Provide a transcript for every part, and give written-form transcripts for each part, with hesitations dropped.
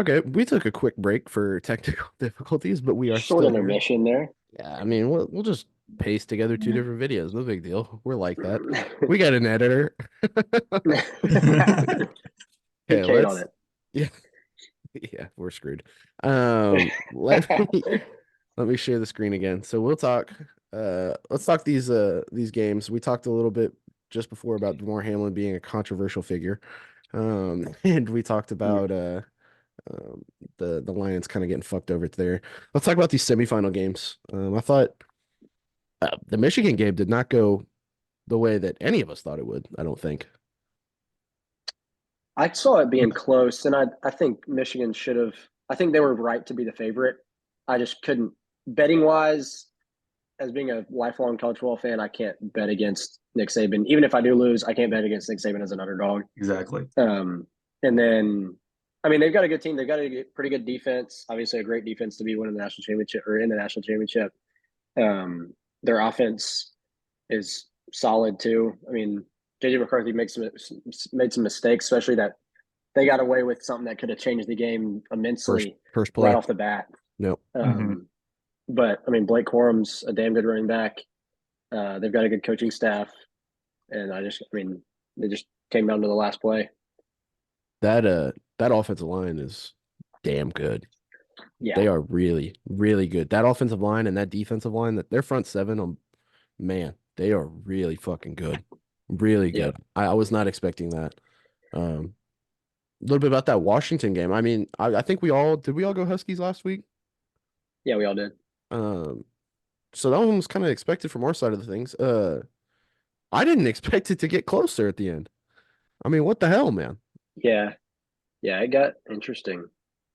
Okay, we took a quick break for technical difficulties, but we are Short still here. intermission there. Yeah, I mean, we'll just paste together two different videos. No big deal. We're like that. We got an editor. Get Okay, Kate on let's. it. Yeah, yeah, we're screwed. Let me let me share the screen again. So we'll talk. Let's talk these games. We talked a little bit just before about DeMar Hamlin being a controversial figure. And we talked Mm. about um, the Lions kind of getting fucked over there. Let's talk about these semifinal games. I thought the Michigan game did not go the way that any of us thought it would. I don't think. I saw it being close, and I think Michigan should have. I think they were right to be the favorite. I just couldn't betting wise. As being a lifelong college football fan, I can't bet against Nick Saban. Even if I do lose, I can't bet against Nick Saban as an underdog. Exactly. And then, I mean, they've got a good team. They've got a pretty good defense. Obviously, a great defense to be winning the national championship or in the national championship. Their offense is solid too. I mean, JJ McCarthy made some mistakes, especially that they got away with something that could have changed the game First immensely first right play. off the bat. Nope. Hmm. But I mean, Blake Corum's a damn good running back. They've got a good coaching staff, and I mean, they just came down to the last play. That offensive line is damn good. Yeah, They are really, really good. That offensive line and that defensive line, that their front seven, man, they are really fucking good. Really yeah, good. I was not expecting that. A little bit about that Washington game. I mean, I think we all go Huskies last week? yeah. We all did. Um, so that one was kind of expected from our side of the things. I didn't expect it to get closer at the end. I mean, what the hell, man? Yeah, yeah. It got interesting.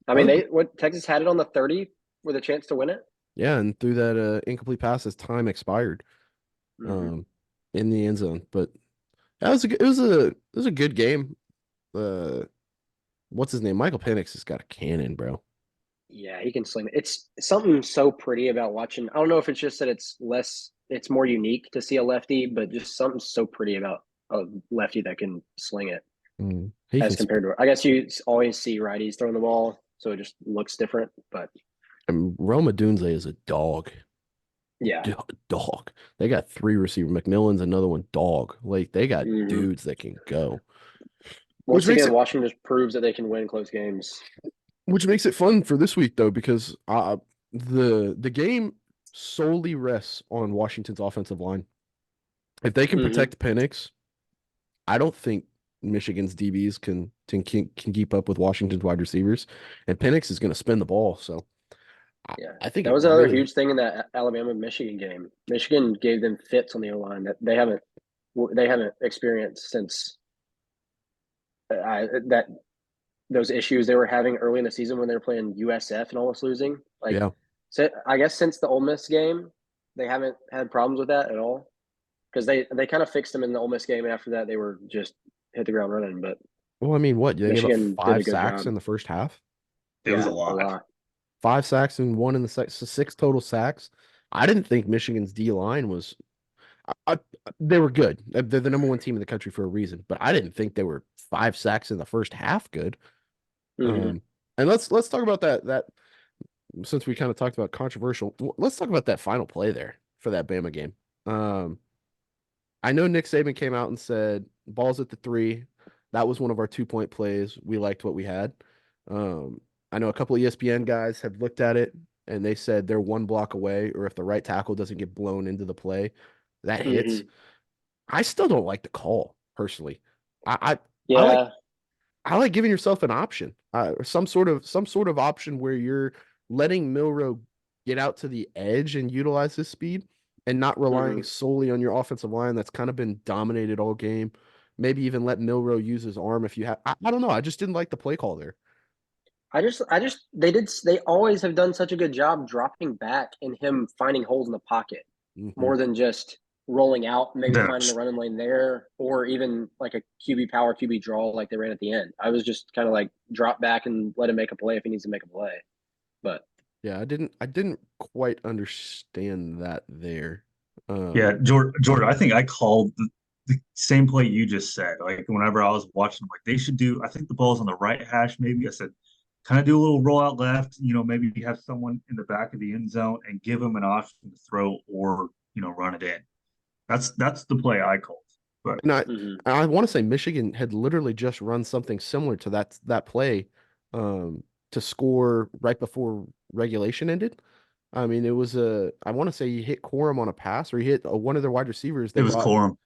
I I mean, was, they what Texas had it on the 30 with a chance to win it. yeah, and through that incomplete pass as time expired, Mm-hmm. um, in the end zone. But that was it was a good game. Uh, what's his name? Michael Penix has got a cannon, bro. Yeah, he can sling it. It's something so pretty about watching. I don't know if it's just that it's more unique to see a lefty, but just something so pretty about a lefty that can sling it He as can. compared to, I guess you always see righties throwing the ball, so it just looks different. But Roma Dunze is a dog. yeah, Dog. They got three receiver. McMillan's another one. Dog. Like they got hmm dudes that can go, which once makes again, it Washington just proves that they can win close games. fun for this week though because the game solely rests on Washington's offensive line. If they can Hmm protect Penix, I don't think Michigan's DBs can keep up with Washington's wide receivers, and Penix is going to spin the ball. So Yeah, I think that it was another really. huge thing in that Alabama Michigan game. Michigan gave them fits on the O line that they haven't experienced since that those issues they were having early in the season when they were playing USF and almost losing. Like, Yeah. so I guess since the Ole Miss game, they haven't had problems with that at all because they kind of fixed them in the Ole Miss game. And after that, they were just hit the ground running. But Well, I mean, what they gave up Michigan did a five good sacks job. in the first half, It was a Yeah, a lot. lot. 5 sacks and one in the second, so six total sacks. I didn't think Michigan's D line was. I, they were good. They're the number one team in the country for a reason, but I didn't think they were 5 sacks in the first half good. Hmm Um, and let's talk about that since we kind of talked about controversial. Let's talk about that final play there for that Bama game. Um, I know Nick Saban came out and said balls at the three. That was one of our 2 point plays. We liked what we had. I know a couple of ESPN guys have looked at it and they said they're one block away, or if the right tackle doesn't get blown into the play, that hits. hmm I still don't like the call personally. I I, I like Yeah, I like giving yourself an option, some sort of option where you're letting Milrow get out to the edge and utilize his speed, and not relying hmm solely on your offensive line that's kind of been dominated all game. Maybe even let Milrow use his arm if you have. I don't know. I just didn't like the play call there. they always have done such a good job dropping back and him finding holes in the pocket Hmm. more than just rolling out, maybe finding the That's running lane there, or even like a QB power, QB draw like they ran at the end. I was just kind of like drop back and let him make a play if he needs to make a play. But Yeah, I didn't quite understand that there. yeah, Um, George. I think I called the same play you just said. Like whenever I was watching, like they should do. I think the ball's on the right hash. Maybe I said kind of do a little rollout left, maybe have someone in the back of the end zone and give them an option to throw or, run it in. That's the play I called. But And Mhm. I want to say Michigan had literally just run something similar to that play to score right before regulation ended. I mean, it was I want to say he hit Corum on a pass or he hit one of their wide receivers. it They was brought Corum.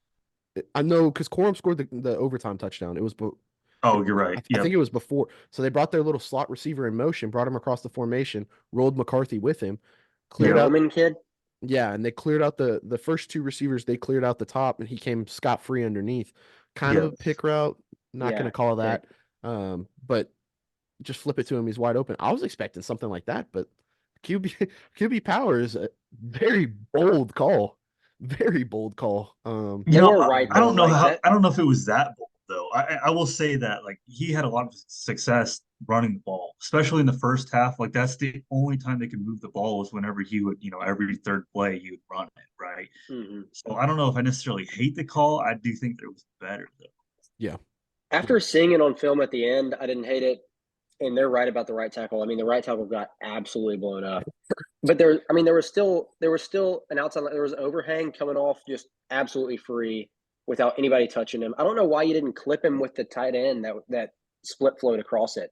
I know because Corum scored the overtime touchdown. It was Oh, you're right. I Yep. think it was before. So they brought their little slot receiver in motion, brought him across the formation, rolled McCarthy with him, The cleared Yeah. out. Roman kid. Yeah, and they cleared out the first two receivers. They cleared out the top, and he came scot free underneath. Kind of Yeah. a pick route. Not going Yeah, to call pick. that. But just flip it to him. He's wide open. I was expecting something like that, but QB Power is a very bold call. Very bold call. They were right I though. don't know Like that. I don't know if it was that bold though. I will say that like he had a lot of success running the ball, especially in the first half. Like that's the only time they could move the ball was whenever he would, every third play he would run it, right? Mhm. So I don't know if I necessarily hate the call. I do think that it was better though. Yeah. After seeing it on film at the end, I didn't hate it. And they're right about the right tackle. I mean, the right tackle got absolutely blown up. But there was still an outside. There was an overhang coming off just absolutely free without anybody touching him. I don't know why you didn't clip him with the tight end that split float across it,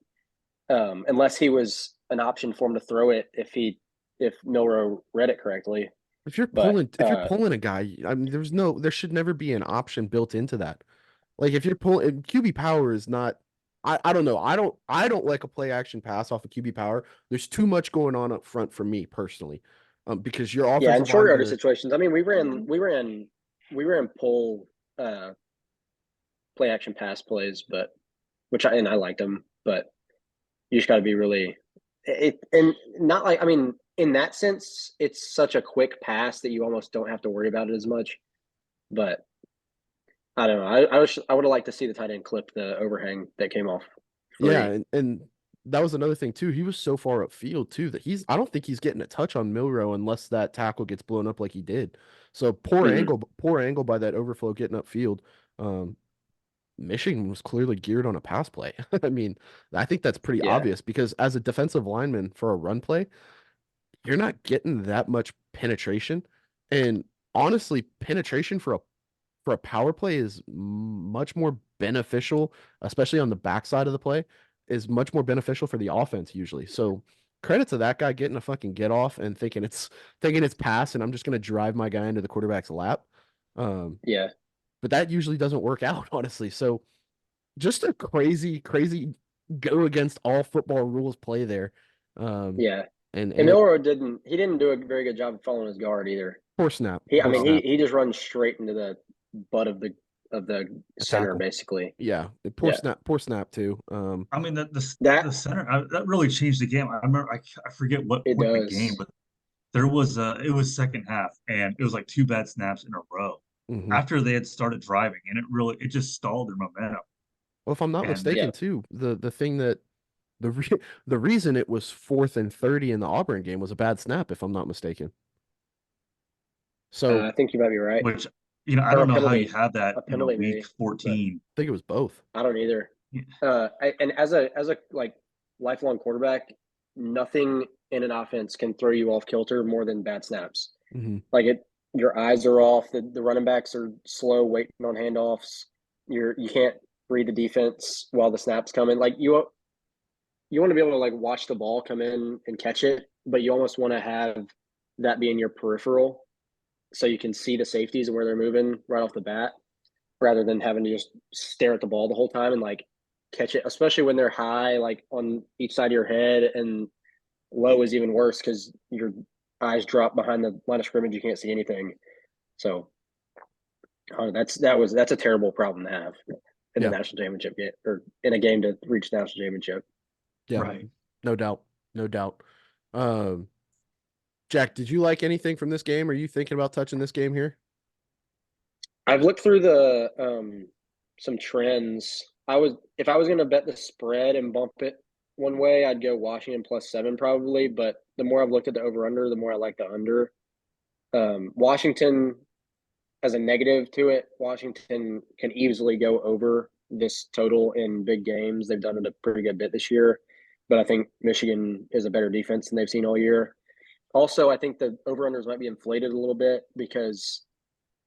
unless he was an option for him to throw it if Milrow read it correctly. But If you're pulling a guy, I mean, there should never be an option built into that. Like if you're pulling QB Power is not. I don't know. I don't like a play action pass off of QB Power. There's too much going on up front for me personally, because your yeah, in offensive short line yardage better. situations, I mean, we ran pull play action pass plays, but I liked them, but you just got to be really and not like I mean in that sense it's such a quick pass that you almost don't have to worry about it as much. But I don't know. I would have liked to see the tight end clip the overhang that came off Yeah, free. and that was another thing too. He was so far upfield too that I don't think he's getting a touch on Milrow unless that tackle gets blown up like he did. So Mhm. poor angle by that overflow getting upfield. Um, Michigan was clearly geared on a pass play. I mean, I think that's pretty Yeah, obvious because as a defensive lineman for a run play, you're not getting that much penetration. And honestly, penetration for a power play is much more beneficial, especially on the backside of the play, is much more beneficial for the offense usually. So credit to that guy getting a fucking get off and thinking it's pass and I'm just gonna drive my guy into the quarterback's lap. Um, yeah, but that usually doesn't work out, honestly. So just a crazy go against all football rules play there. Um, yeah. And and it Milrow didn't do a very good job of following his guard either. I poor mean No. snap, he just runs straight into the butt of the a center tackle. basically. Yeah, Yeah, poor snap too. I mean the that center that really changed the game. I remember I forget what it point in the game, does. but it was second half and it was like two bad snaps in a row Mhm. after they had started driving and it just stalled their momentum. Well, if I'm not And mistaken, Yeah, too, the thing that the re the reason it was 4th and 30 in the Auburn game was a bad snap, if I'm not mistaken. So I think you might be right. which I Or don't know how you have a that, penalty week maybe, but 14. I think it was both. I don't either. Yeah. And as a like lifelong quarterback, nothing in an offense can throw you off kilter more than bad snaps. Hmm. Like your eyes are off. The running backs are slow, waiting on handoffs. You can't read the defense while the snaps come in. Like you want to be able to like watch the ball come in and catch it, but you almost want to have that be in your peripheral so you can see the safeties and where they're moving right off the bat rather than having to just stare at the ball the whole time and like catch it, especially when they're high, like on each side of your head, and low is even worse because your eyes drop behind the line of scrimmage. You can't see anything. So that's a terrible problem to have in the Yeah, national championship game or in a game to reach the national championship. yeah, Right. no doubt, no doubt. Um, Jack, did you like anything from this game? Are you thinking about touching this game here? I've looked through the some trends. If I was going to bet the spread and bump it one way, I'd go Washington +7 probably. But the more I've looked at the over under, the more I like the under. Washington as a negative to it, Washington can easily go over this total in big games. They've done it a pretty good bit this year. but I think Michigan is a better defense than they've seen all year. Also, I think the over-unders might be inflated a little bit because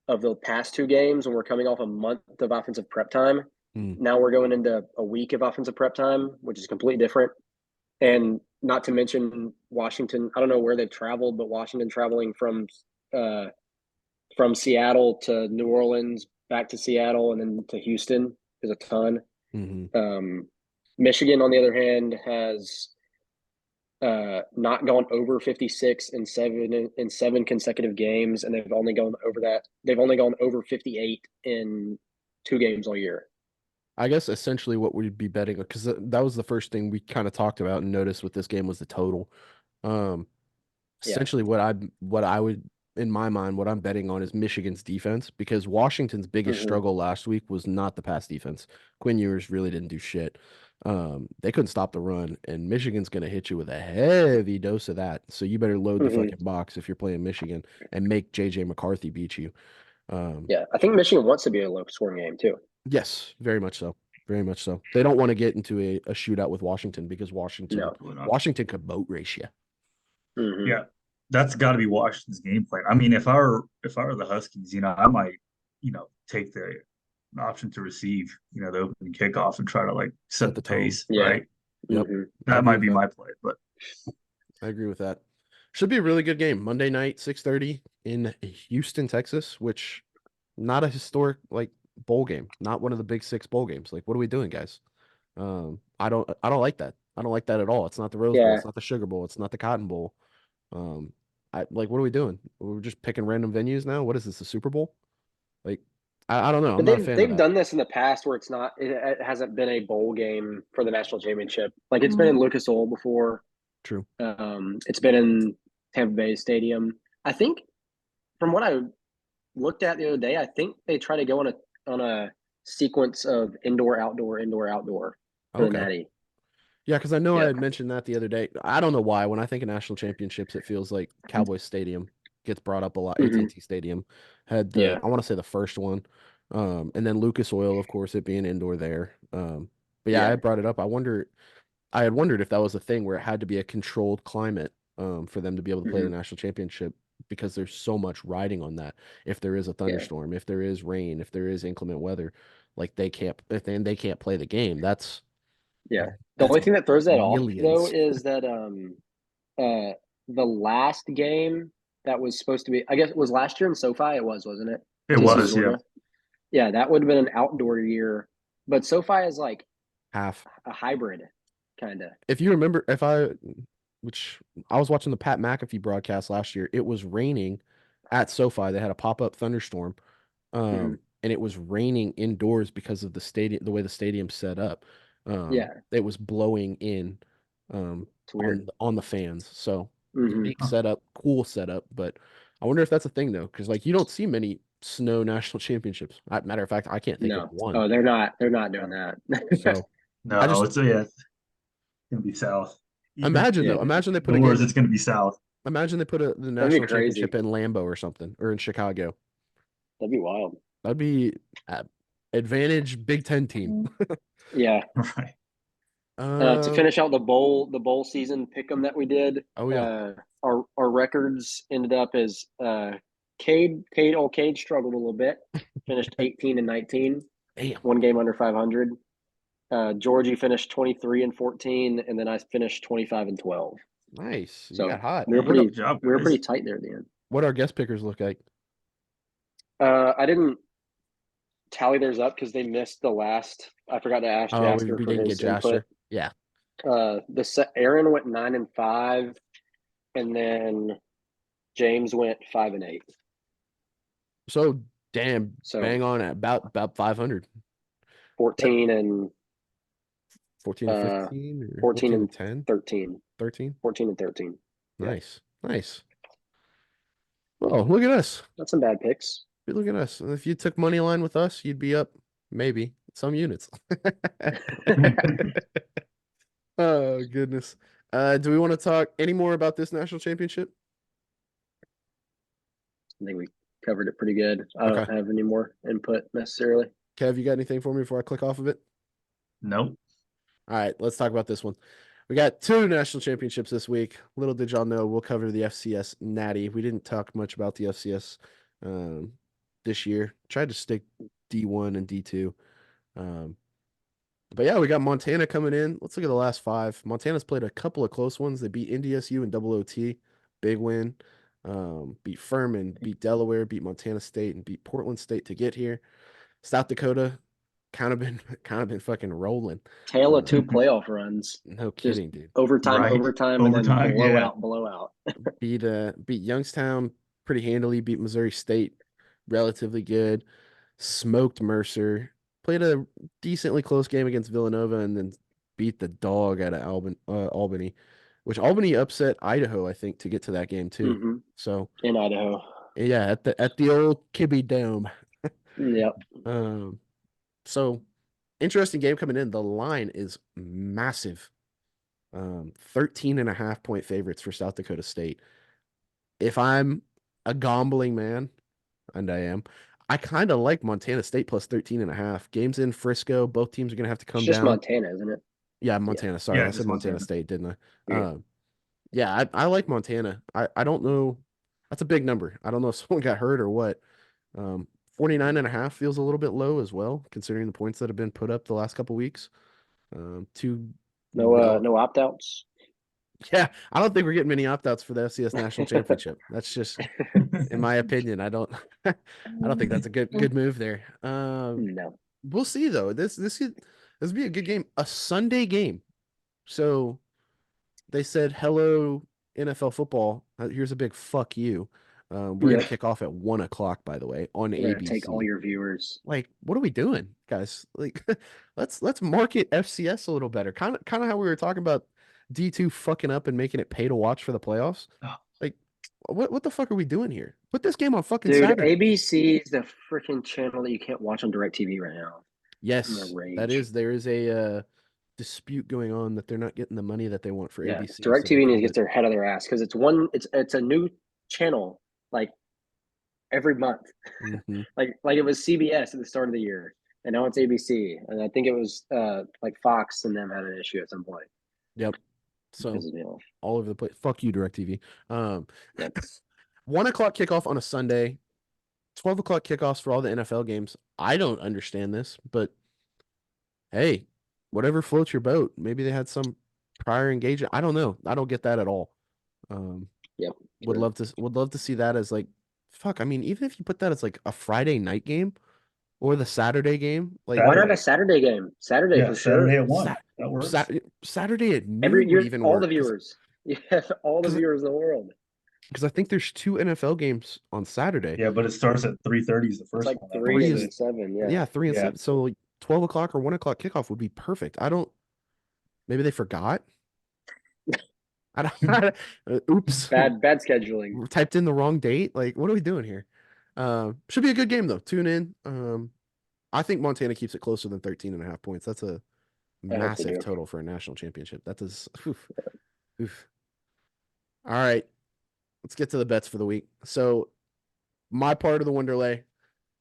of the past two games when we're coming off a month of offensive prep time. Now we're going into a week of offensive prep time, which is completely different. And not to mention Washington, I don't know where they've traveled, but Washington traveling from Seattle to New Orleans, back to Seattle, and then to Houston is a ton. Michigan, on the other hand, has not gone over 56 in seven consecutive games, and they've only gone over that. They've only gone over 58 in 2 games all year. I guess essentially what we'd be betting, because that was the first thing we kind of talked about and noticed with this game was the total. Essentially what I would, in my mind, what I'm betting on is Michigan's defense, because Washington's biggest struggle last week was not the pass defense. Quinn Ewers really didn't do shit. They couldn't stop the run, and Michigan's going to hit you with a heavy dose of that. So you better load the fucking box if you're playing Michigan and make JJ McCarthy beat you. I think Michigan wants to be a low-scoring game too. Yes, very much so. Very much so. They don't want to get into a shootout with Washington because Washington could boat race you. Yeah, that's got to be Washington's game plan. I mean, if I were the Huskies, I might, take the option to receive, the opening kickoff and try to like set the pace, right? Yep. That might be my play, but I agree with that. Should be a really good game. Monday night, 6:30 in Houston, Texas, which not a historic bowl game, not one of the big 6 bowl games. Like, what are we doing, guys? I don't like that. I don't like that at all. It's not the Rose Bowl, it's not the Sugar Bowl, it's not the Cotton Bowl. What are we doing? We're just picking random venues now. What is this, the Super Bowl? Like, I don't know. I'm not a fan. They've done this in the past where it hasn't been a bowl game for the national championship. Like it's been in Lucas Oil before. True. It's been in Tampa Bay Stadium. I think from what I looked at the other day, I think they try to go on a sequence of indoor, outdoor for the Natty. Yeah, because I know I had mentioned that the other day. I don't know why. When I think of national championships, it feels like Cowboys Stadium gets brought up a lot. AT&T Stadium had I want to say the first one, and then Lucas Oil, of course, it being indoor there. But I brought it up. I had wondered if that was a thing where it had to be a controlled climate for them to be able to play the national championship, because there's so much riding on that. If there is a thunderstorm, if there is rain, if there is inclement weather, like they can't play the game. That's the only thing that throws that off though is that the last game that was supposed to be, I guess it was last year in SoFi. It was, wasn't it? It was, yeah. That would have been an outdoor year, but SoFi is like half a hybrid kind of. If you remember, which I was watching the Pat McAfee broadcast last year, it was raining at SoFi. They had a pop-up thunderstorm, and it was raining indoors because of the way the stadium's set up. It was blowing in on the fans. So unique setup, cool setup. But I wonder if that's a thing though, because you don't see many snow national championships. Matter of fact, I can't think of one. Oh, they're not doing that. So no, it's gonna be south. Imagine they put it's gonna be south. Imagine they put the national championship in Lambeau or something, or in Chicago. That'd be wild. That'd be advantage Big Ten team. Yeah. Right. To finish out the bowl season pick'em that we did. Our records ended up as Cade struggled a little bit. Finished 18-19. Damn. 1 game under 500. Georgie finished 23-14, and then I finished 25-12. Nice. So you got hot. We were pretty tight there at the end. What our guest pickers look like? I didn't tally theirs up because they missed the last. I forgot to ask Jasper. We didn't get Jasper. Yeah. Aaron went 9-5, and then James went 5-8. So bang on at about 500. 14 and 14 and 15 or 14 and 10? 13. 13? 14 and 13. Nice. Well, look at us. That's some bad picks. Look at us. If you took money line with us, you'd be up maybe some units. Oh, goodness. Do we want to talk any more about this national championship? I think we covered it pretty good. I don't have any more input necessarily. Kev, you got anything for me before I click off of it? Nope. All right, let's talk about this one. We got 2 national championships this week. Little did y'all know, we'll cover the FCS Natty. We didn't talk much about the FCS this year. Tried to stick D1 and D2. But yeah, we got Montana coming in. Let's look at the last 5. Montana's played a couple of close ones. They beat NDSU and Double OT. Big win. Beat Furman, beat Delaware, beat Montana State, and beat Portland State to get here. South Dakota kind of been fucking rolling. Tale of 2 playoff runs. No Just kidding, dude. overtime, Right. and Overtime, then yeah. blowout. Beat Youngstown pretty handily, beat Missouri State relatively good, smoked Mercer, played a decently close game against Villanova, and then beat the dog out of Albany, which Albany upset Idaho, I think, to get to that game too. Mm-hmm. So In Idaho. yeah, at the old Kibby Dome. Yep. So interesting game coming in. The line is massive. 13.5-point favorites for South Dakota State. If I'm a gambling man, and I am, I kind of like Montana State plus 13.5. Games in Frisco. Both teams are going to have to come It's just down. Montana, isn't it? Yeah, Montana. Sorry, Yeah, I it's said Montana Montana. State, didn't I? Yeah. Yeah, I like Montana. I don't know. That's a big number. I don't know if someone got hurt or what. 49.5 feels a little bit low as well, considering the points that have been put up the last couple weeks. No opt-outs. Yeah, I don't think we're getting many opt-outs for the FCS National Championship. That's just, in my opinion, I don't think that's a good move there. No. We'll see though. This would be a good game, a Sunday game. So they said, "Hello, NFL football. Here's a big fuck you." We're gonna kick off at 1:00, by the way, on We're gonna ABC. take all your viewers. Like, what are we doing, guys? Like, let's market FCS a little better. Kind of how we were talking about D2 fucking up and making it pay to watch for the playoffs. Like, what the fuck are we doing here? Put this game on fucking Dude, Saturday. ABC is the freaking channel that you can't watch on DirecTV right now. Yes, there is a dispute going on that they're not getting the money that they want for ABC. DirecTV needs to get their head of their ass because it's a new channel like every month. Mm-hmm. like it was CBS at the start of the year, and now it's ABC, and I think it was like Fox and them had an issue at some point. Yep. So all over the place. Fuck you, DirecTV. 1:00 kickoff on a Sunday. 12:00 kickoffs for all the NFL games. I don't understand this, but hey, whatever floats your boat. Maybe they had some prior engagement. I don't know. I don't get that at all. Yep. Would love to see that as like, fuck. I mean, even if you put that as like a Friday night game or the Saturday game, like why not a Saturday game? Saturday for sure. Saturday at 1. That works. Saturday at noon Every year, would even all work. the viewers. Yeah, all the viewers in the world. Because I think there's 2 NFL games on Saturday. Yeah, but it starts at 3:30 is the first it's like one. 3 and 7. Yeah. 3 and 7. So like 12:00 or 1:00 kickoff would be perfect. Maybe they forgot. Oops. Bad scheduling. We typed in the wrong date. Like, what are we doing here? Should be a good game though. Tune in. I think Montana keeps it closer than 13.5 points. That's a massive total for a national championship. That is oof. All right. Let's get to the bets for the week. So my part of the WonderLay,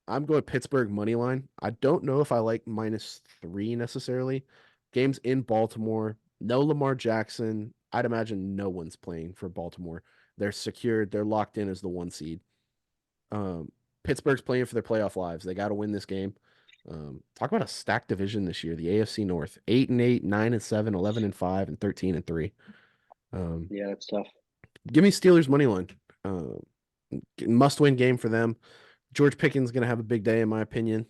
I'm going Pittsburgh money line. I don't know if I like -3 necessarily. Games in Baltimore. No Lamar Jackson. I'd imagine no one's playing for Baltimore. They're secured. They're locked in as the 1 seed. Pittsburgh's playing for their playoff lives. They got to win this game. Talk about a stacked division this year. The AFC North, 8-8, 9-7, 11-5, and 13-3. Yeah, that's tough. Give me Steelers money line. Must-win game for them. George Pickens going to have a big day, in my opinion.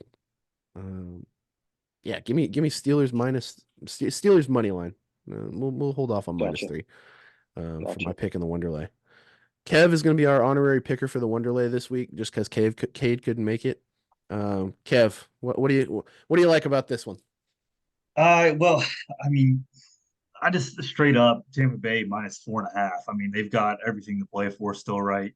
Yeah, give me Steelers money line. We'll hold off on -3 for my pick in the WonderLay. Kev is going to be our honorary picker for the WonderLay this week, just because Cade couldn't make it. Kev, what do you like about this one? Well, I mean, I just straight up Tampa Bay -4.5. I mean, they've got everything to play for still, right?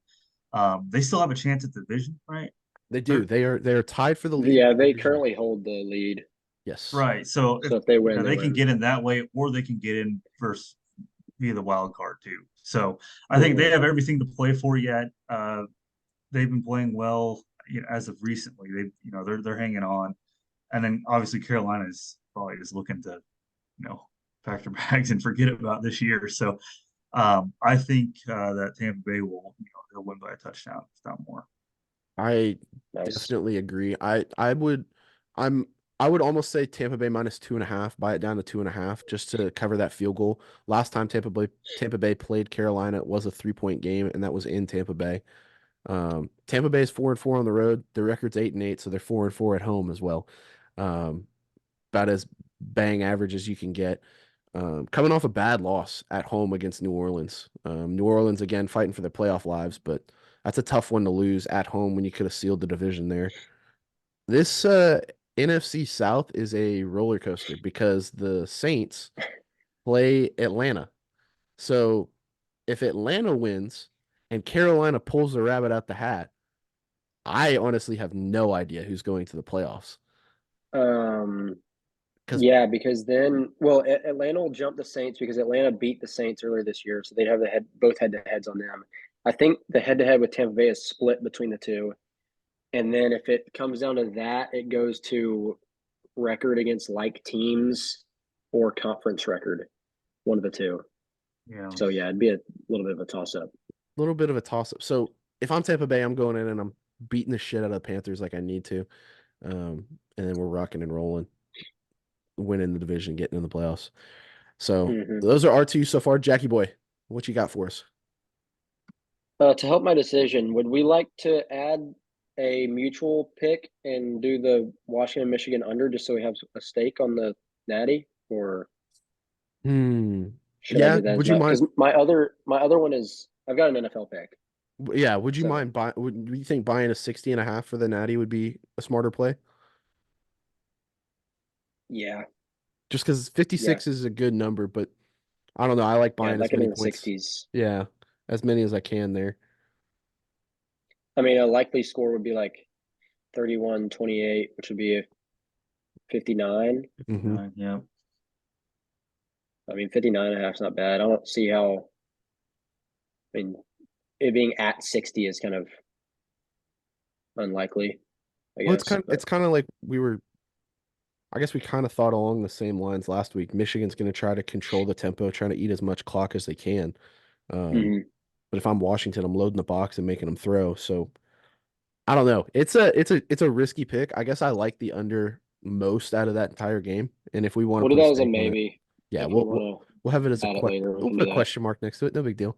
They still have a chance at the division, right? They do. They are tied for the lead. Yeah, they currently hold the lead. Yes. Right. So if they win, they can get in that way, or they can get in first via the wild card too. So I think they have everything to play for yet. They've been playing well, as of recently. They're hanging on, and then obviously Carolina is probably just looking to, pack their bags and forget about this year. So I think that Tampa Bay will, they'll win by a touchdown, if not more. I Nice. definitely agree. I'm I would almost say Tampa Bay minus 2.5, buy it down to 2.5 just to cover that field goal. Last time Tampa Bay played Carolina, it was a 3-point game, and that was in Tampa Bay. Tampa Bay is 4-4 on the road. Their record's 8-8, so they're 4-4 at home as well. Um, about as bang average as you can get. Coming off a bad loss at home against New Orleans. New Orleans again fighting for their playoff lives, but that's a tough one to lose at home when you could have sealed the division there. This NFC South is a roller coaster because the Saints play Atlanta. So if Atlanta wins and Carolina pulls the rabbit out the hat, I honestly have no idea who's going to the playoffs. Because Yeah, because then, well, Atlanta will jump the Saints because Atlanta beat the Saints earlier this year, so they'd have both head to heads on them. I think the head to head with Tampa Bay is split between the two, and then if it comes down to that, it goes to record against like teams or conference record, one of the two. Yeah. So yeah, it'd be a little bit of a toss up. little bit of a toss up. So if I'm Tampa Bay, I'm going in and I'm beating the shit out of the Panthers like I need to. And then we're rocking and rolling, winning the division, getting in the playoffs. So those are our two so far. Jackie boy, what you got for us? To help my decision, would we like to add a mutual pick and do the Washington Michigan under just so we have a stake on the Natty, or should I Yeah, do that as would you my? mind? Because my other one is I've got an NFL pick. Yeah, would you So mind buy? Would you think buying a 60.5 for the Natty would be a smarter play? yeah, Just because yeah, 56 is a good number, but I don't know. I like yeah, I'd buying as like it many in the points. 60s. Yeah, as many as I can there. I mean, a likely score would be like 31-28, which would be a 59. 59, yeah. I mean, 59 and a half is not bad. I don't see how. I mean, it being at 60 is kind of unlikely, I Well, guess. But it's kind of like I guess we kind of thought along the same lines last week. Michigan's going to try to control the tempo, trying to eat as much clock as they can. Um, mhm. but if I'm Washington, I'm loading the box and making them throw. So I don't know. It's a risky pick. I guess I like the under most out of that entire game. And if we want to We'll do put a that as a stake on it, maybe. yeah, If we want we'll have it as to add it later, we we'll can put do a that. question mark next to it. No big deal.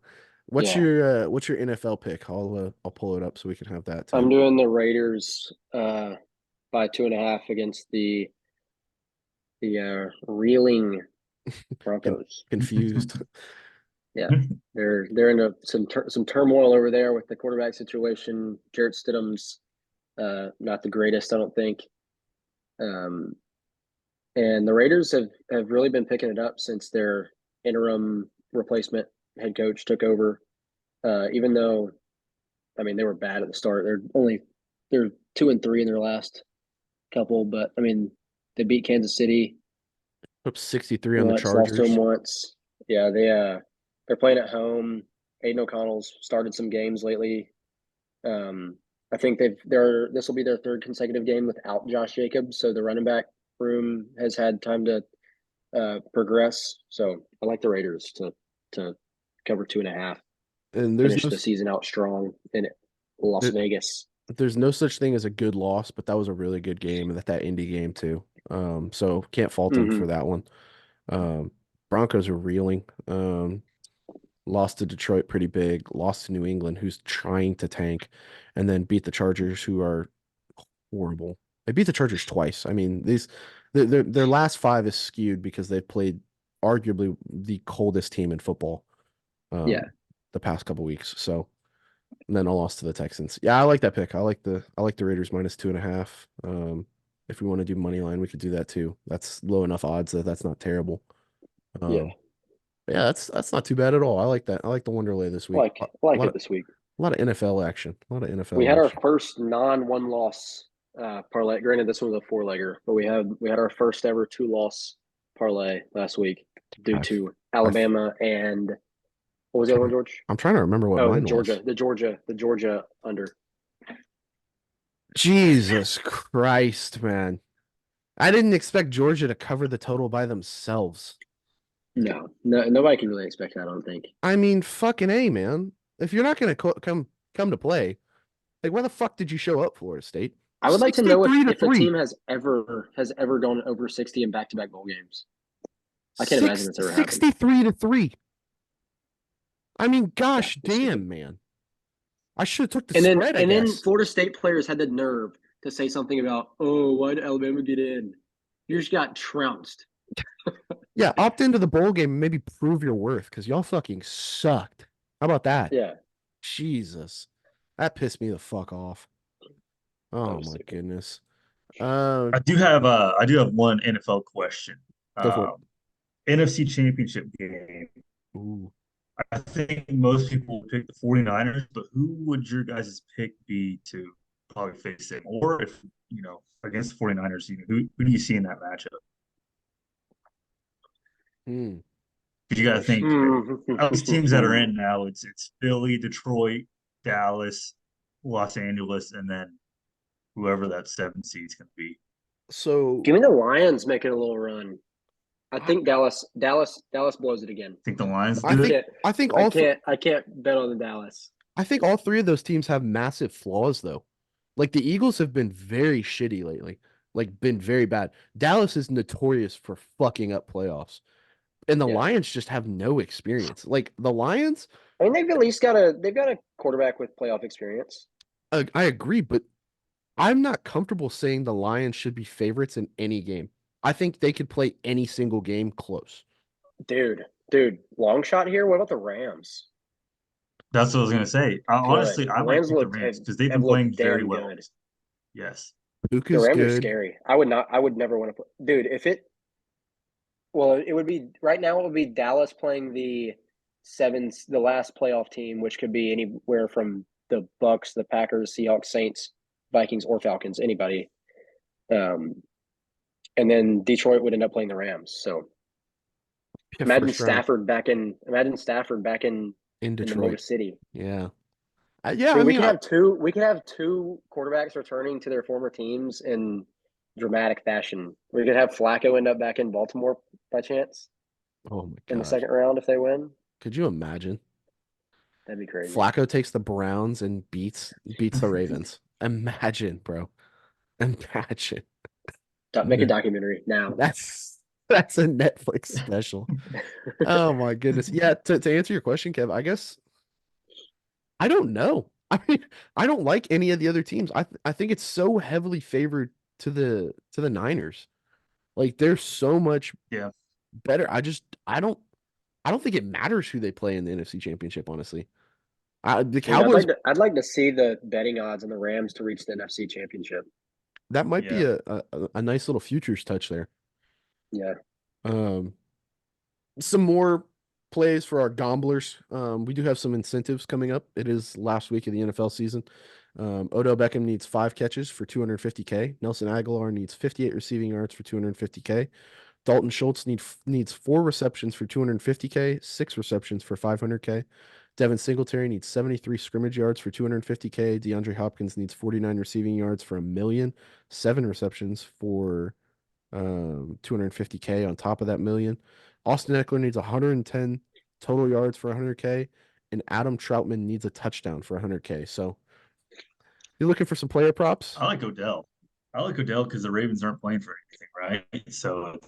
Yeah, What's your NFL pick? I'll pull it up so we can have that I'm too. doing the Raiders by 2.5 against the reeling Broncos. Confused. Yeah, they're in some turmoil over there with the quarterback situation. Jarrett Stidham's not the greatest, I don't think. Um, and the Raiders have really been picking it up since their interim replacement head coach took over. Even though, I mean, they were bad at the start. They're 2-3 in their last couple, but I mean, they beat Kansas City Up 63 on the once, lost to them Chargers. once. Yeah, they're playing at home. Aiden O'Connell's started some games lately. I think this will be their third consecutive game without Josh Jacobs, so the running back room has had time to progress. So I like the Raiders to cover 2.5, And finish the season out strong in Las there, Vegas. there's no such thing as a good loss, but that was a really good game, and that Indy game too. So can't fault them for Mm-hmm. that one. Broncos are reeling. Lost to Detroit pretty big, lost to New England, who's trying to tank, and then beat the Chargers, who are horrible. They beat the Chargers twice. I mean, their last five is skewed because they've played arguably the coldest team in football Yeah, the past couple weeks. So, and then I lost to the Texans. Yeah, I like that pick. I like the Raiders minus 2.5. If we want to do money line, we could do that too. That's low enough odds that that's not terrible. yeah. Um, yeah, that's not too bad at all. I like that. I like the WonderLay this I week. like I like it this week. A lot of NFL action. A lot of We NFL had our action. first non-one loss parlay. Granted, this was a four-legger, but we had our first ever two-loss parlay last week due I, to I, Alabama and what was the other one, George? I'm trying to remember what Oh, the mine Georgia, was. the Georgia under. Jesus Christ, man. I didn't expect Georgia to cover the total by themselves. No, nobody can really expect that, I don't think. I mean, fucking A, man. If you're not going to come to play, like, why the fuck did you show up, Florida State? I would like to know 63 to if a 3. team has ever gone over 60 in back-to-back bowl games. I can't imagine that's ever happened. 63 to 3. I mean, gosh Yeah, damn, man. I should have took the And then spread, I and then guess. Florida State players had the nerve to say something about, oh, why did Alabama get in? You just got trounced. Yeah, opt into the bowl game and maybe prove your worth because y'all fucking sucked. How about that? Yeah. Jesus. That pissed me the fuck off. Oh my stupid. goodness. I do have one NFL question. Go for it. NFC Championship game. Ooh. I think most people would pick the 49ers, but who would your guys' pick be to probably face them? Or if, against the 49ers, who do you see in that matchup? Hmm. Because you got to think of those teams that are in now, it's Philly, Detroit, Dallas, Los Angeles, and then whoever that 7 seed's going to be. So Give me the Lions making a little run. I think Dallas blows it again. Think the Lions do I think it? I think all I can't bet on the Dallas. I think all three of those teams have massive flaws though. Like the Eagles have been very shitty lately. Like been very bad. Dallas is notorious for fucking up playoffs. And the Yeah. Lions just have no experience. Like the Lions, I mean, they've at least got a quarterback with playoff experience. I agree, but I'm not comfortable saying the Lions should be favorites in any game. I think they could play any single game close. Dude, long shot here. What about the Rams? That's what I was going to say. Honestly, I might pick the Rams because they've been playing very well. Good. Yes. The Puka's Rams are good. scary. I would never want to play. Dude, it would be right now. It would be Dallas playing the last playoff team, which could be anywhere from the Bucks, the Packers, Seahawks, Saints, Vikings, or Falcons. Anybody. And then Detroit would end up playing the Rams. So imagine Stafford back in in the Detroit. Motor City. Yeah. We could have two quarterbacks returning to their former teams in dramatic fashion. We could have Flacco end up back in Baltimore by chance. Oh my god. In the second round if they win. Could you imagine? That'd be crazy. Flacco takes the Browns and beats the Ravens. Imagine, bro. Imagine. Make a documentary now. That's a Netflix special. Oh my goodness. Yeah, to answer your question, Kev, I guess I don't know. I mean, I don't like any of the other teams. I think it's so heavily favored to the Niners. Like they're so much better. I don't think it matters who they play in the NFC Championship, honestly. The Cowboys I'd like to see the betting odds on the Rams to reach the NFC Championship. That might be a nice little futures touch there. Yeah. Some more plays for our gamblers. We do have some incentives coming up. It is last week of the NFL season. Odell Beckham needs 5 catches for $250K. Nelson Aguilar needs 58 receiving yards for $250K. Dalton Schultz needs 4 receptions for $250K, 6 receptions for $500K. Devin Singletary needs 73 scrimmage yards for $250K. DeAndre Hopkins needs 49 receiving yards for $1 million, 7 receptions for $250K on top of that $1 million. Austin Eckler needs 110 total yards for $100K, and Adam Troutman needs a touchdown for $100K. So you're looking for some player props? I like Odell because the Ravens aren't playing for anything, right? So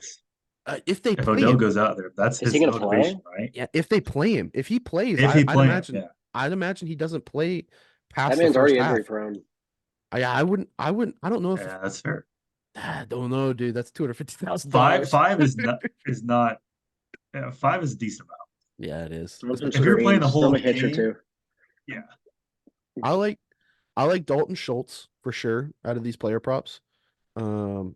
if Odell goes out there, that's his motivation, right? Yeah, if they play him. If he plays, I'd imagine he doesn't play past that man's the first already half. injury prone. I wouldn't. I don't know if. Yeah, that's fair. I don't know, dude. That's $250,000. Five is not. Yeah, 5 is a decent amount. Yeah, it is. If you're playing the whole game, yeah. I like Dalton Schultz for sure out of these player props. I kind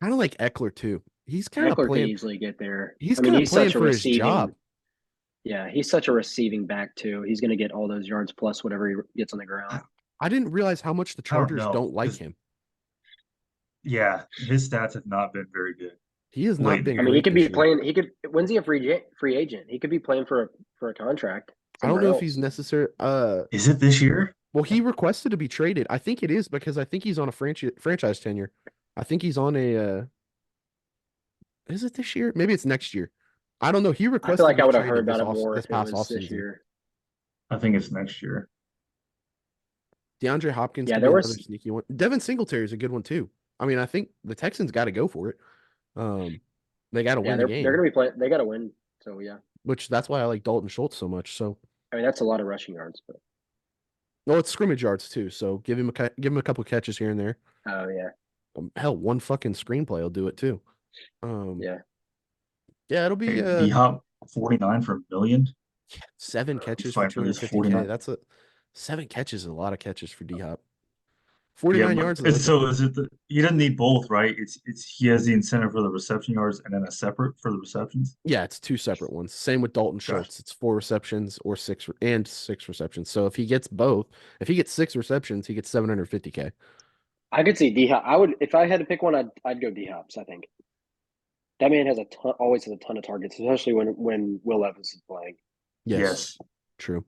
of like Eckler too. He's kind of playing. Can easily get there. He's playing for his job. Yeah, he's such a receiving back too. He's going to get all those yards plus whatever he gets on the ground. I didn't realize how much the Chargers don't like him. Yeah, his stats have not been very good. He has not been. I mean, he could be playing. When's he a free agent? He could be playing for a contract. I don't know if he's necessary. Is it this year? Well, he requested to be traded. I think it is because I think he's on a franchise tenure. I think he's on a. Is it this year? Maybe it's next year. I don't know. He I feel requested like to I be would have heard traded about it more this if it past was this offseason. year. I think it's next year. DeAndre Hopkins Yeah, could there be another was. sneaky one. Devin Singletary is a good one too. I mean, I think the Texans got to go for it. They got to Yeah, win the they're game, gonna be playing. They got to win. So yeah, which that's why I like Dalton Schultz so much. So, I mean that's a lot of rushing yards. But well, it's scrimmage yards too. So give him a couple catches here and there. oh yeah, Hell, one fucking screenplay will do it too. Um, yeah. yeah, it'll be Hey, D Hop 49 for $1 million. 7 He's catches for fighting for this 250K. 49. That's a 7 catches is a lot of catches for D Hop. Yeah, 49 but yards though. is it he doesn't need both, right? It's he has the incentive for the reception yards and then a separate for the receptions. Yeah, it's 2 separate ones. Same with Dalton Gotcha. Schultz. It's 4 receptions or 6 receptions. So if he gets both, if he gets 6 receptions, he gets 750K. I could see D Hop. I would if I had to pick one. I'd go D Hops. I think that man has always has a ton of targets, especially when Will Levis is playing. Yes. True.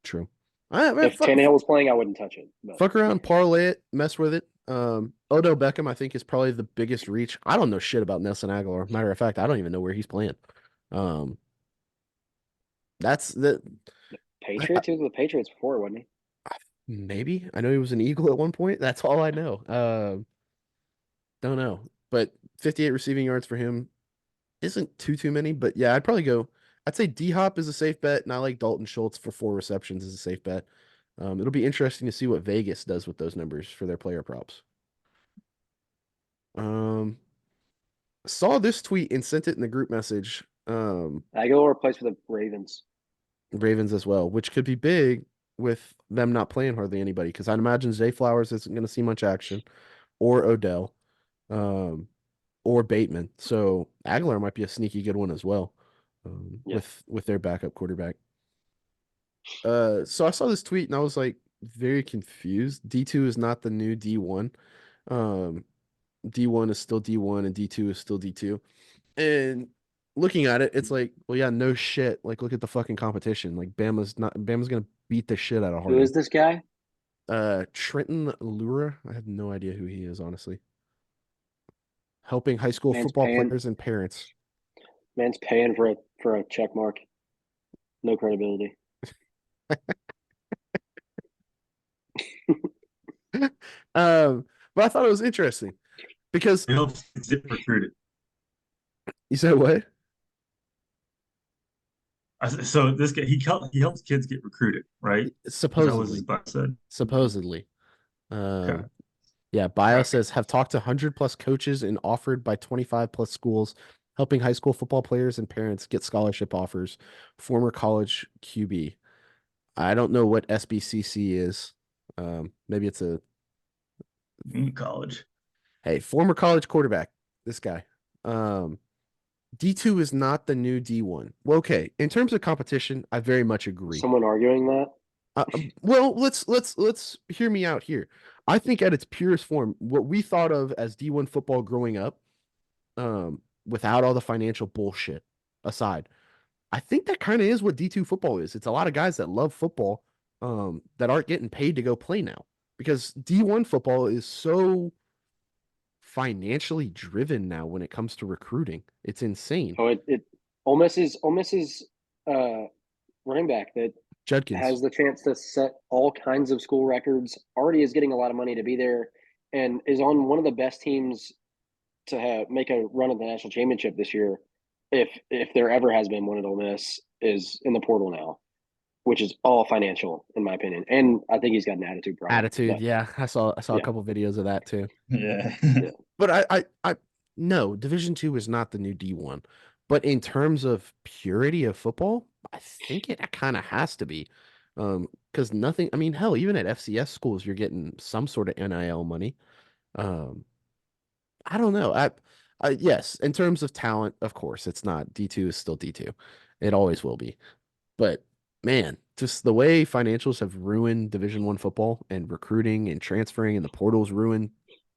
True. All right, man, If Tannehill was playing, I wouldn't touch it. But fuck around, parlay it, mess with it. Odell Beckham, I think, is probably the biggest reach. I don't know shit about Nelson Aguilar. Matter of fact, I don't even know where he's playing. That's the Patriots, he was with the Patriots before, wasn't he? maybe. I know he was an Eagle at one point. That's all I know. Don't know. But 58 receiving yards for him isn't too many. But yeah, I'd say D Hop is a safe bet, and I like Dalton Schultz for 4 receptions as a safe bet. It'll be interesting to see what Vegas does with those numbers for their player props. Saw this tweet and sent it in the group message. Aguilar plays for the Ravens. Ravens as well, which could be big with them not playing hardly anybody, because I'd imagine Zay Flowers isn't going to see much action, or Odell, or Bateman. So Aguilar might be a sneaky good one as well, Yeah. with their backup quarterback. So I saw this tweet and I was like very confused. D2 is not the new D1. D1 is still D1 and D2 is still D2. And looking at it, it's like, well, yeah, no shit. Like, look at the fucking competition. Like, Bama's gonna beat the shit out of Who Harding. is this guy? Trenton Lura. I have no idea who he is, honestly. Helping high school Man's football paying. players and parents. Man's paying for a check mark. No credibility. But I thought it was interesting because He helps get recruited. you said what? So this guy he helps kids get recruited, right? Is that what Supposedly. his bio said? Supposedly. Okay. Yeah, bio Okay. says have talked to 100+ coaches and offered by 25+ schools, helping high school football players and parents get scholarship offers. Former college QB. I don't know what SBCC is. Maybe it's a In college. hey, former college quarterback. This guy. D2 is not the new D1. Well, okay, in terms of competition, I very much agree. Someone arguing that? Well, let's hear me out here. I think at its purest form, what we thought of as D1 football growing up, without all the financial bullshit aside, I think that kind of is what D2 football is. It's a lot of guys that love football, that aren't getting paid to go play now, because D1 football is so financially driven now when it comes to recruiting. It's insane. Oh, it Ole Miss's running back that Judkins. has the chance to set all kinds of school records, already is getting a lot of money to be there, and is on one of the best teams to make a run at the national championship this year. If there ever has been one at Ole Miss, is in the portal now, which is all financial in my opinion, and I think he's got an attitude problem. Attitude, But, yeah. I saw a yeah. couple videos of that too. Yeah. But I no, Division 2 is not the new D1. But in terms of purity of football, I think it kind of has to be. Because nothing, I mean, hell, even at FCS schools, you're getting some sort of NIL money. I don't know. Yes, in terms of talent, of course, it's not. D2 is still D2. It always will be. But man, just the way financials have ruined Division 1 football and recruiting and transferring and the portals ruined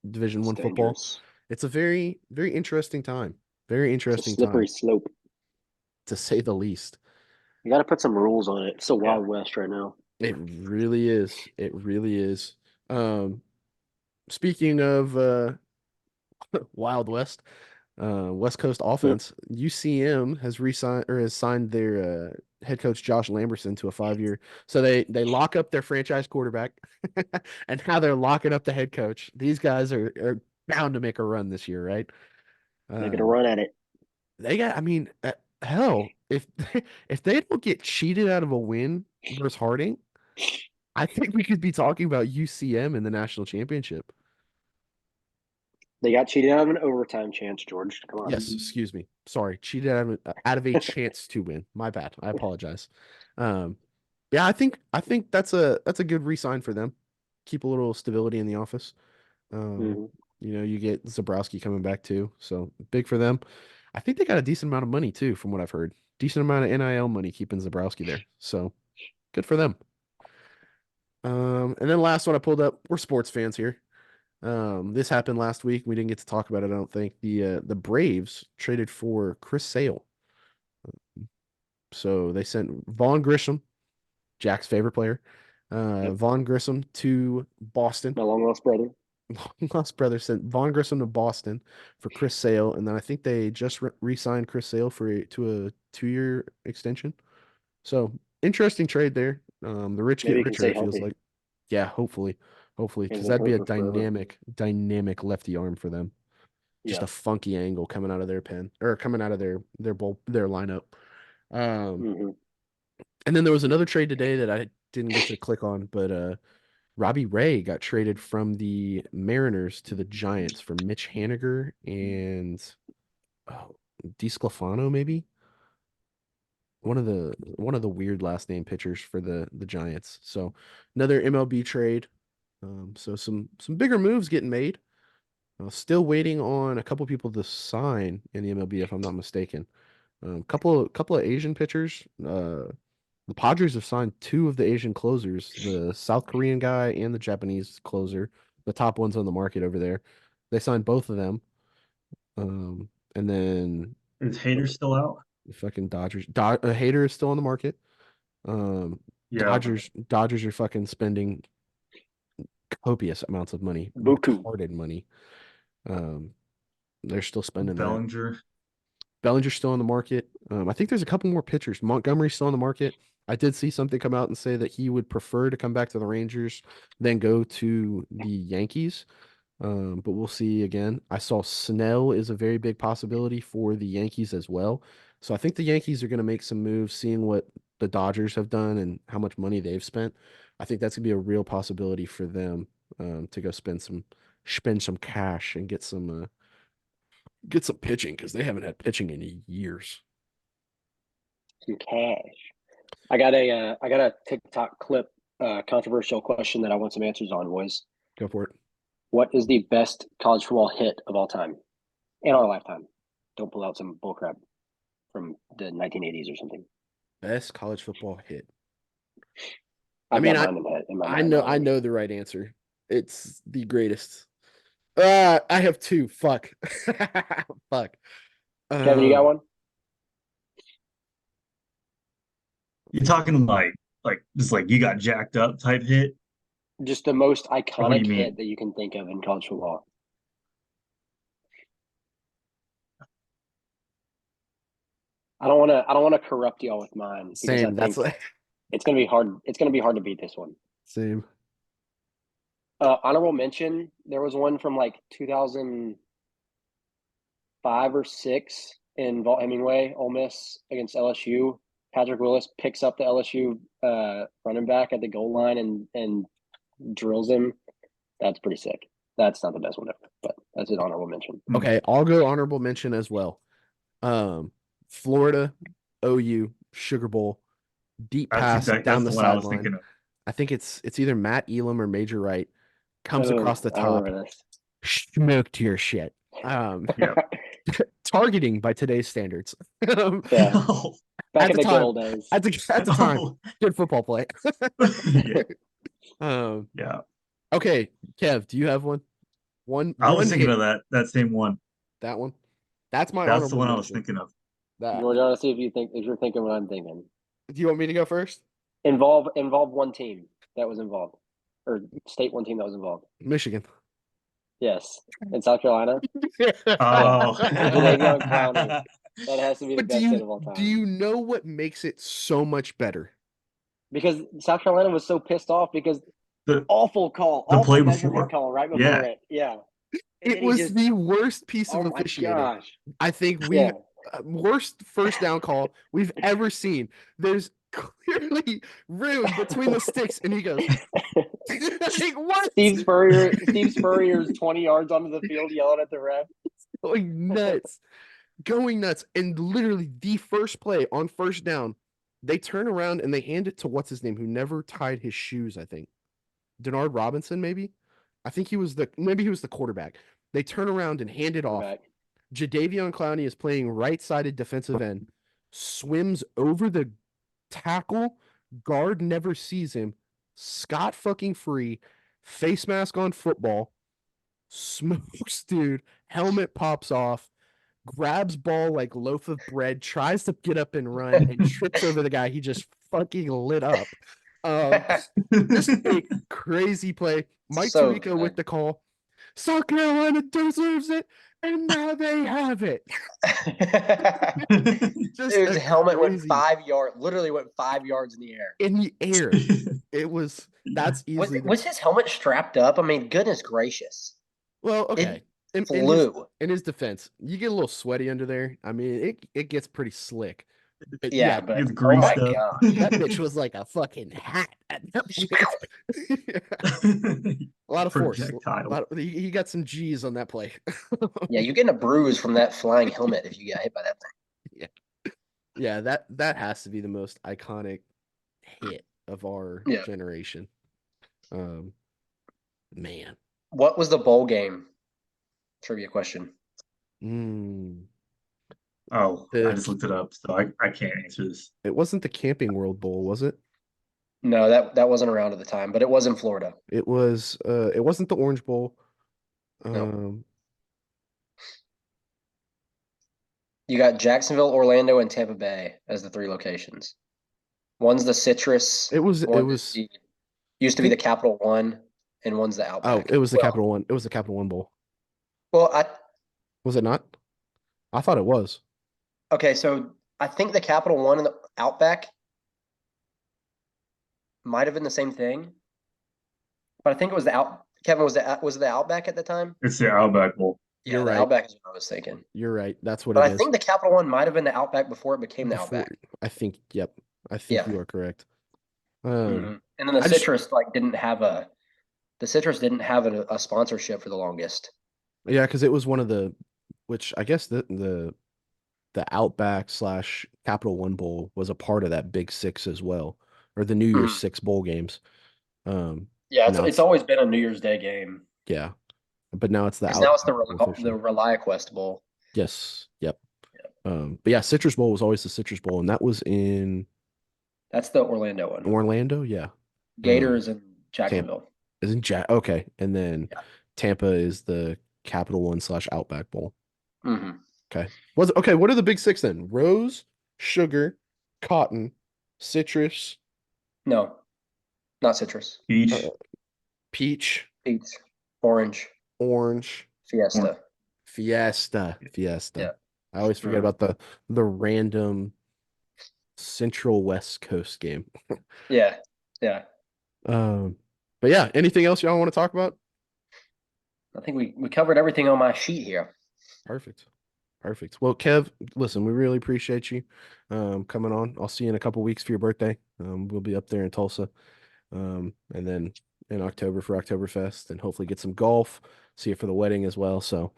Division 1 football. Dangerous. It's a very, very interesting time. Very It's a interesting slippery time, slope. to say the least. You got to put some rules on it. It's the Wild West right now. It really is. It really is. Speaking of Wild West, West Coast offense. UCM has re-signed or has signed their head coach Josh Lamberson to a 5-year. So they lock up their franchise quarterback, and now they're locking up the head coach. These guys are bound to make a run this year, right? They're gonna run at it. They got. I mean, hell, if if they don't get cheated out of a win versus Harding, I think we could be talking about UCM in the national championship. They got cheated out of an overtime chance, George. Come on. Yes, excuse me. Sorry, cheated out of a chance to win. My bad. I apologize. Um, yeah, I think that's a good re-sign for them. Keep a little stability in the office. Mhm. You get Zabrowski coming back too, so big for them. I think they got a decent amount of money too, from what I've heard. Decent amount of NIL money keeping Zabrowski there, so good for them. And then last one I pulled up. We're sports fans here. This happened last week. We didn't get to talk about it, I don't think. The Braves traded for Chris Sale. So they sent Vaughn Grissom, Jack's favorite player, Yep. Vaughn Grissom to Boston. My long lost brother. Long lost brother sent Vaughn Grissom to Boston for Chris Sale, and then I think they just re-signed Chris Sale to a 2-year extension. So interesting trade there. The rich Maybe get he can richer, stay it feels healthy. like. Yeah, hopefully, He because hasn't that'd be hurt a for forever. dynamic lefty arm for them. Just Yeah. a funky angle coming out of their pen or coming out of their lineup. Um, hmm and then there was another trade today that I didn't get to click on, but Robbie Ray got traded from the Mariners to the Giants for Mitch Haniger and DeSclafano, maybe one of the weird last name pitchers for the Giants. So another MLB trade. So some bigger moves getting made. Still waiting on a couple people to sign in the MLB, if I'm not mistaken. Couple of Asian pitchers. The Padres have signed 2 of the Asian closers, the South Korean guy and the Japanese closer, the top ones on the market over there. They signed both of them. And then Is Hater still out? the fucking Dodgers. Hader is still on the market. Um, Yeah. Dodgers are fucking spending copious amounts of money, Buku. retarded money. Um, they're still spending that. Bellinger. Bellinger's still on the market. I think there's a couple more pitchers. Montgomery's still on the market. I did see something come out and say that he would prefer to come back to the Rangers than go to the Yankees. But we'll see again. I saw Snell is a very big possibility for the Yankees as well. So I think the Yankees are going to make some moves, seeing what the Dodgers have done and how much money they've spent. I think that's going to be a real possibility for them to go spend some cash and get some pitching because they haven't had pitching in years. Some cash. I got a TikTok clip, controversial question that I want some answers on, boys. Go for it. What is the best college football hit of all time in our lifetime? Don't pull out some bullcrap from the 1980s or something. Best college football hit. I've mean, got mine in my I mind know already. the right answer. It's the greatest. I have 2. Fuck. Fuck. Kevin, you got one? You're talking like just like you got jacked up type hit. Just the most Or what do iconic you hit mean? that you can think of in college football. I don't want to corrupt y'all with mine because I Same. That's think like it's gonna be hard. It's gonna be hard to beat this one. same. Honorable mention. There was one from like 2005 or 6 in Vaught Hemingway, Ole Miss against LSU. Patrick Willis picks up the LSU running back at the goal line and drills him. That's pretty sick. That's not the best one ever, but that's an honorable mention. Okay, I'll go honorable mention as well. Florida, OU, Sugar Bowl, deep pass down That's the the one I was sideline. thinking of. I think it's either Matt Elam or Major Wright comes across the I top, remember this. smoked your shit. Yeah. Targeting by today's standards. Yeah, Oh, back At in the the good time, old days. at the time, oh. good football play. Yeah. Um, Yeah. okay, Kev, do you have one? I was One thinking hit. of that same one. That one. That's my That's the honorable one I was mention. thinking of. That. George, I want to see if you're thinking what I'm thinking. Do you want me to go first? Involve one team that was involved, or state one team that was involved. Michigan. Yes, in South Carolina. Oh. Jadeveon Clowney. That has to be the But best hit of all do time. you know what makes it so much better? Because South Carolina was so pissed off because The awful call, the awful play measurement before. call right before Yeah. it. Yeah. And It then he was just, the worst piece of oh my officiating. gosh. I think Yeah. worst first down call we've ever seen. There's clearly room between the sticks, and he goes, like, what? Steve Spurrier's 20 yards onto the field yelling at the ref. Going nuts. Going nuts. And literally the first play on first down, they turn around and they hand it to what's his name, who never tied his shoes, I think. Denard Robinson, maybe? I think he was the quarterback. They turn around and hand it off. Back. Jadeveon Clowney is playing right-sided defensive end, swims over the tackle, guard never sees him, scot fucking free, face mask on football, smokes dude, helmet pops off, grabs ball like loaf of bread, tries to get up and run, and trips over the guy he just fucking lit up. Just a crazy play. Mike So Tirico good. with the call. South Carolina deserves it, and now they have it. Just Dude's a helmet went crazy- 5 yards, literally went 5 yards in the air. in the air. It was that's easily Was his helmet strapped up? I mean, goodness gracious. well, okay. In Flew. his defense, you get a little sweaty under there. I mean, it gets pretty slick. But Yeah, but It's oh greased my up. god. that bitch was like a fucking hat at that point. A lot of force. Projectile. He got some G's on that play. Yeah, you're getting a bruise from that flying helmet if you get hit by that thing. Yeah, that has to be the most iconic hit of our Yeah. generation. Man. What was the bowl game? Trivia question. Oh, I just looked it up, so I can't answer this. It wasn't the Camping World Bowl, was it? No, that wasn't around at the time, but it was in Florida. It was it wasn't the Orange Bowl. No. You got Jacksonville, Orlando, and Tampa Bay as the three locations. One's the Citrus. It was used to be the Capital One, and one's the Outback. it was the Capital One. It was the Capital One Bowl. Well, Was it not? I thought it was. okay, so I think the Capital One and the Outback might have been the same thing, but I think it was Kevin, was it the Outback at the time? It's the Outback Bowl. Yeah, You're the right. Outback is what I was thinking. You're right. That's what But it I is. think the Capital One might have been the Outback before it became the Outback. I think, yep. I think Yeah. you are correct. And then the Citrus didn't have a sponsorship for the longest. Yeah, because it was one of the, which I guess the Outback / Capital One Bowl was a part of that Big Six as well, or the New Year's Six bowl games. Yeah, it's always been a New Year's Day game. Yeah, but now it's the now it's the officially. ReliaQuest Bowl. Yes. Yep. But yeah, Citrus Bowl was always the Citrus Bowl, and that was in That's the Orlando one. Orlando. Yeah. Gators in Jacksonville. Okay, and then Tampa is the Capital One / Outback Bowl. Okay. What are the Big Six then? Rose, sugar, cotton, citrus. No, not citrus. Peach. Peach, orange, Fiesta. Yeah. I always forget about the random Central West Coast game. Yeah. But yeah, anything else y'all want to talk about? I think we covered everything on my sheet here. Perfect. Well, Kev, listen, we really appreciate you coming on. I'll see you in a couple weeks for your birthday. We'll be up there in Tulsa. And then in October for Oktoberfest, and hopefully get some golf. See you for the wedding as well. So,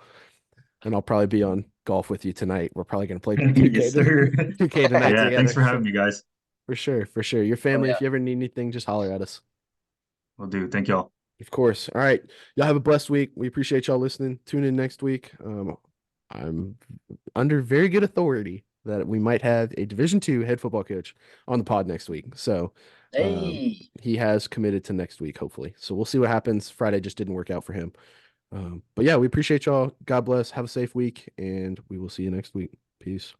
and I'll probably be on golf with you tonight. We're probably going to play 2K, Yes, sir. 2K tonight Yeah, together. thanks for having me, guys. For sure. Your family, yeah. if you ever need anything, just holler at us. Will do. Thank y'all. Of course. All right. Y'all have a blessed week. We appreciate y'all listening. Tune in next week. I'm under very good authority that we might have a Division II head football coach on the pod next week. So he has committed to next week, hopefully. So we'll see what happens. Friday just didn't work out for him. But yeah, we appreciate y'all. God bless. Have a safe week, and we will see you next week. Peace.